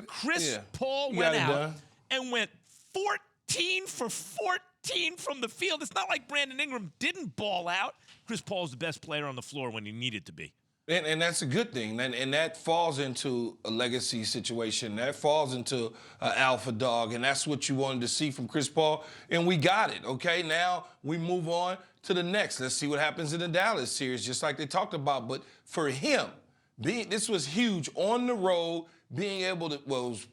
got it. Chris Paul went out and went 14 for 14 from the field. It's not like Brandon Ingram didn't ball out. Chris Paul's the best player on the floor when he needed to be. And that's a good thing. And that falls into a legacy situation. That falls into an alpha dog. And that's what you wanted to see from Chris Paul. And we got it, okay? Now we move on to the next. Let's see what happens in the Dallas series, just like they talked about. But for him, this was huge on the road, being able to, well, it was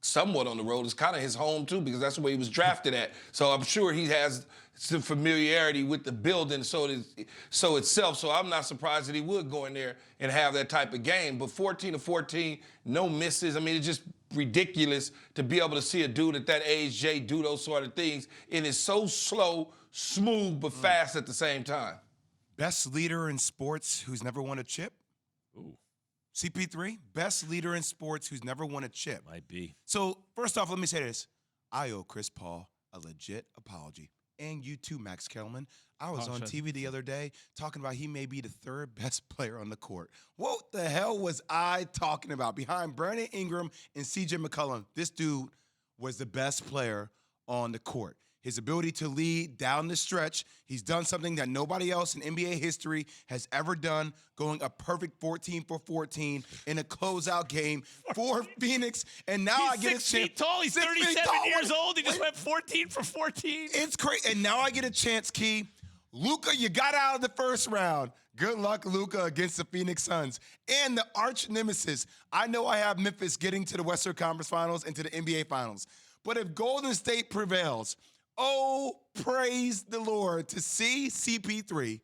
somewhat on the road. It's kind of his home, too, because that's where he was drafted at. So I'm sure he has some familiarity with the building itself. So I'm not surprised that he would go in there and have that type of game. But 14 to 14, no misses. I mean, it's just ridiculous to be able to see a dude at that age, Jay, do those sort of things. And it's so slow, smooth, but fast at the same time. Best leader in sports who's never won a chip? Ooh. CP3, best leader in sports who's never won a chip. Might be. So, first off, let me say this. I owe Chris Paul a legit apology. And you too, Max Kellerman. I was on TV the other day talking about he may be the third best player on the court. What the hell was I talking about? Behind Brandon Ingram and CJ McCollum, this dude was the best player on the court. His ability to lead down the stretch, he's done something that nobody else in NBA history has ever done, going a perfect 14 for 14 in a closeout game for Phoenix. And now I get a chance. 6 feet tall. He's 37 years old. He just went 14 for 14. It's crazy. And now I get a chance, Key. Luka, you got out of the first round. Good luck, Luka, against the Phoenix Suns. And the arch nemesis. I know I have Memphis getting to the Western Conference Finals and to the NBA Finals. But if Golden State prevails, oh, praise the Lord, to see CP3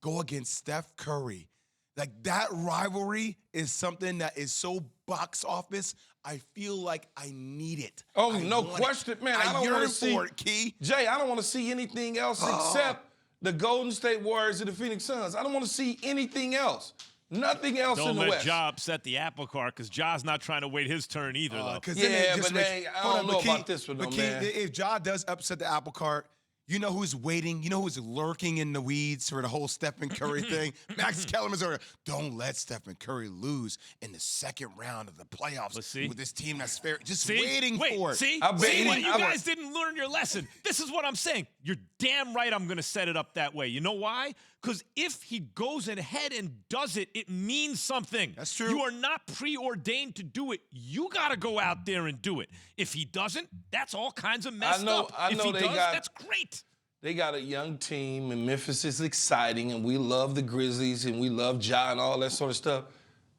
go against Steph Curry. Like, that rivalry is something that is so box office, I feel like I need it. Oh, no question, man. I don't want to see it, Key. Jay, I don't want to see anything else except the Golden State Warriors and the Phoenix Suns. I don't want to see anything else. Nothing else in the West. Don't let Ja upset the apple cart, because Ja's not trying to wait his turn either, though. Yeah, but I don't know about this one, though, man. If Ja does upset the apple cart, you know who's waiting? You know who's lurking in the weeds for the whole Stephen Curry thing? Max Kellerman's over. Don't let Stephen Curry lose in the second round of the playoffs with this team that's fair. Just waiting for it. See, you guys didn't learn your lesson. This is what I'm saying. You're damn right I'm going to set it up that way. You know why? Because if he goes ahead and does it, it means something. That's true. You are not preordained to do it. You got to go out there and do it. If he doesn't, that's all kinds of messed up. If he does, that's great. They got a young team, and Memphis is exciting, and we love the Grizzlies, and we love Ja and all that sort of stuff.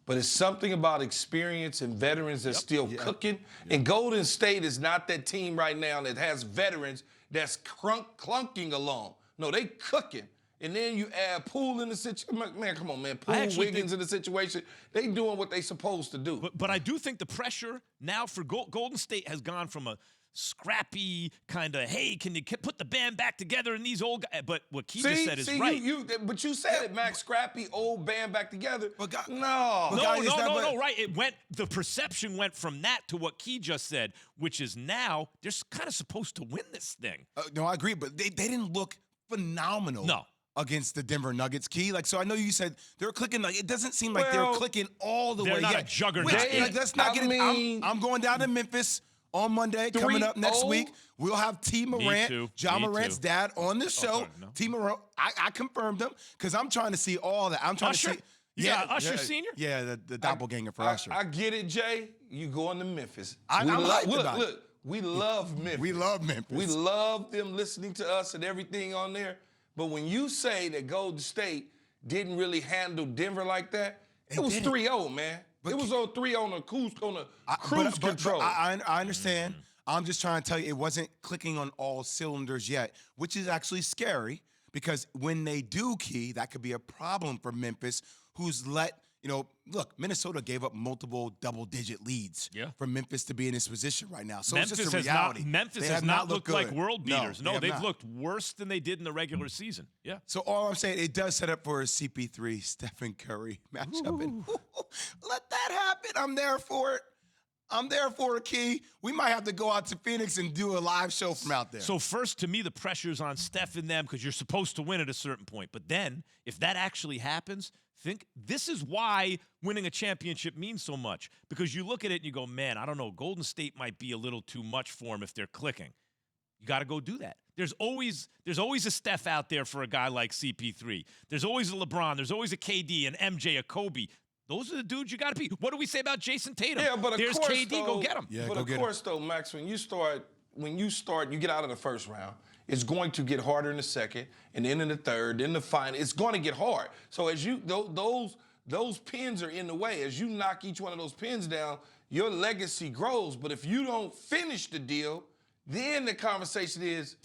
But it's something about experience and veterans that's still cooking. And Golden State is not that team right now that has veterans that's clunking along. No, they cooking. And then you add Poole in the situation. Man, come on, man. Poole, Wiggins in the situation. They doing what they supposed to do. But I do think the pressure now for Golden State has gone from a scrappy kind of, hey, can you put the band back together in these old guys? But what Keith just said is right. But you said it, Max, scrappy, old band back together. No, right. The perception went from that to what Key just said, which is now they're kind of supposed to win this thing. No, I agree, but they didn't look phenomenal. No. Against the Denver Nuggets, Key. Like, so I know you said they're clicking. Like, it doesn't seem like they're clicking all the way. They're not a juggernaut. Let's not get it. I'm going down to Memphis on Monday. Coming up next week, we'll have T. Morant, John Morant's dad, on the show. T. Morant, I confirmed him because I'm trying to see all that. I'm trying to see. Yeah, Usher Senior. Yeah, the doppelganger for Usher. I get it, Jay. You going to Memphis? Look, we love Memphis. We love Memphis. We love them listening to us and everything on there. But when you say that Golden State didn't really handle Denver like that, it was 3-0, man. It was on 3 on a cruise control. I understand. I'm just trying to tell you it wasn't clicking on all cylinders yet, which is actually scary because when they do, Key, that could be a problem for Memphis, who's look, Minnesota gave up multiple double-digit leads for Memphis to be in this position right now. So Memphis it's just a reality. Memphis has not looked like world beaters. No, they've looked worse than they did in the regular season. Yeah. So all I'm saying, it does set up for a CP3 Stephen Curry matchup. And let that happen. I'm there for it. I'm there for it, Key. We might have to go out to Phoenix and do a live show from out there. So first, to me, the pressure's on Steph and them because you're supposed to win at a certain point. But then, if that actually happens, think this is why winning a championship means so much. Because you look at it and you go, man, I don't know, Golden State might be a little too much for them if they're clicking. You got to go do that. There's always a Steph out there for a guy like CP3. There's always a LeBron. There's always a KD, an MJ, a Kobe. Those are the dudes you got to be. What do we say about Jason Tatum? Yeah, but there's course, KD, go get him. Yeah, but go of get course, though, Max, when you start, you get out of the first round. It's going to get harder in the second, and then in the third, then the final. It's going to get hard. So as you those pins are in the way. As you knock each one of those pins down, your legacy grows. But if you don't finish the deal, then the conversation is,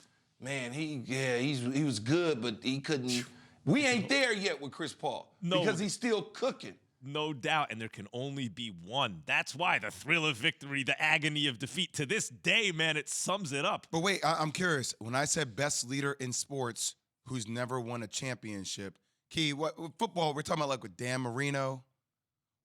man, he was good, but he couldn't. We ain't there yet with Chris Paul because he's still cooking. No doubt, and there can only be one. That's why the thrill of victory, the agony of defeat. To this day, man, it sums it up. But wait, I'm curious. When I said best leader in sports who's never won a championship, Key, what football? We're talking about like with Dan Marino.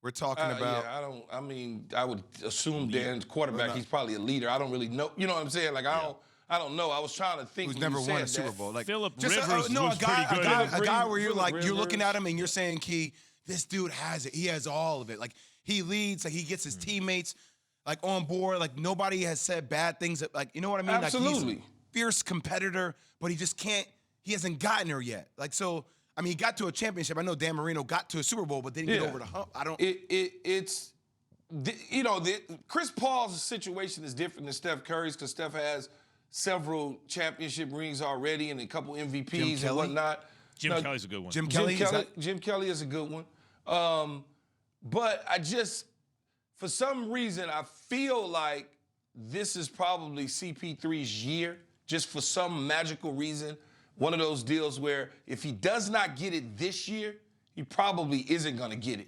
We're talking about. Yeah, I would assume Dan's quarterback. He's probably a leader. I don't really know. You know what I'm saying? Like I don't know. I was trying to think. Who's never won a Super Bowl? Like Philip just Rivers was pretty good. A guy where you're like, Rivers. you're looking at him and you're saying, Key, this dude has it. He has all of it. Like he leads. Like he gets his teammates like on board. Like nobody has said bad things. Like you know what I mean? Absolutely. Like he's a fierce competitor, but he just can't. He hasn't gotten there yet. Like so. I mean, he got to a championship. I know Dan Marino got to a Super Bowl, but didn't get over the hump. I don't. It's Chris Paul's situation is different than Steph Curry's because Steph has several championship rings already and a couple MVPs and whatnot. Jim Kelly's a good one. Jim Kelly is a good one. But I just, for some reason, I feel like this is probably CP3's year, just for some magical reason. One of those deals where if he does not get it this year, he probably isn't going to get it.